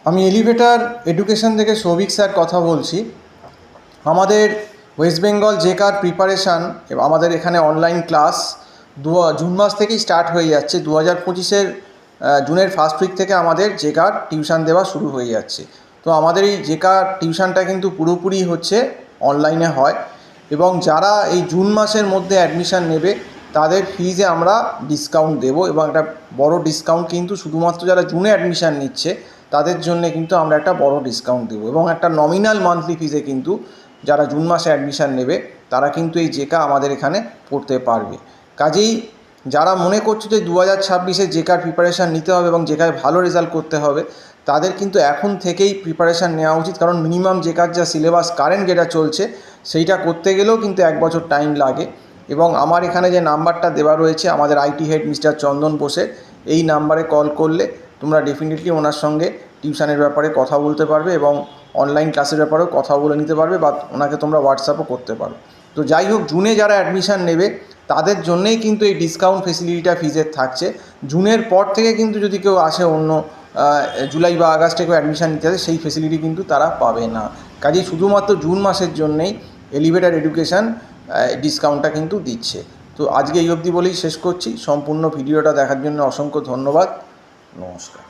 আমি elevator education থেকে Souvik sir কথা বলছি। আমাদের ওয়েস্ট বেঙ্গল জেকার প্রিপারেশান আমাদের এখানে অনলাইন ক্লাস জুন মাস থেকেই স্টার্ট হয়ে যাচ্ছে। 2025-এর জুনের ফার্স্ট উইক থেকে আমাদের জেকার টিউশন দেওয়া শুরু হয়ে যাচ্ছে। তো আমাদের এই জেকার টিউশনটা কিন্তু পুরোপুরি হচ্ছে অনলাইনে হয়, এবং যারা এই জুন মাসের মধ্যে অ্যাডমিশান নেবে তাদের ফিজে আমরা ডিসকাউন্ট দেবো, এবং একটা বড় ডিসকাউন্ট কিন্তু শুধুমাত্র যারা জুনে অ্যাডমিশান নিচ্ছে তাদের জন্য কিন্তু আমরা একটা বড় ডিসকাউন্ট দেবো, এবং একটা নমিনাল মান্থলি ফিজে কিন্তু যারা জুন মাসে অ্যাডমিশান নেবে তারা কিন্তু এই জেকা আমাদের এখানে পড়তে পারবে। কাজেই যারা মনে করছে যে 2026-এ জেকার প্রিপারেশান নিতে হবে এবং জেকায় ভালো রেজাল্ট করতে হবে, তাদের কিন্তু এখন থেকেই প্রিপারেশান নেওয়া উচিত। কারণ মিনিমাম জেকার যা সিলেবাস কারেন্ট যেটা চলছে সেইটা করতে গেলেও কিন্তু 1 বছর টাইম লাগে। এবং আমার এখানে যে নাম্বারটা দেওয়া রয়েছে আমাদের আইটি হেড মিস্টার চন্দন বোসের, এই নাম্বারে কল করলে তোমরা ডেফিনেটলি ওনার সঙ্গে টিউশনের ব্যাপারে কথা বলতে পারবে এবং অনলাইন ক্লাসের ব্যাপারেও কথা বলে নিতে পারবে, বা ওনাকে তোমরা হোয়াটসঅ্যাপও করতে পারো। তো যাই হোক, জুনে যারা অ্যাডমিশান নেবে তাদের জন্যেই কিন্তু এই ডিসকাউন্ট ফেসিলিটিটা ফিজের থাকছে। জুনের পর থেকে কিন্তু যদি কেউ আসে অন্য জুলাই বা আগস্টে কেউ অ্যাডমিশান নিতে আসে, সেই ফেসিলিটি কিন্তু তারা পাবে না। কাজেই শুধুমাত্র জুন মাসের জন্যেই এলিভেটার এডুকেশান ডিসকাউন্টটা কিন্তু দিচ্ছে। তো আজকে এই অবধি বলেই শেষ করছি। সম্পূর্ণ ভিডিওটা দেখার জন্য অসংখ্য ধন্যবাদ। নমস্কার।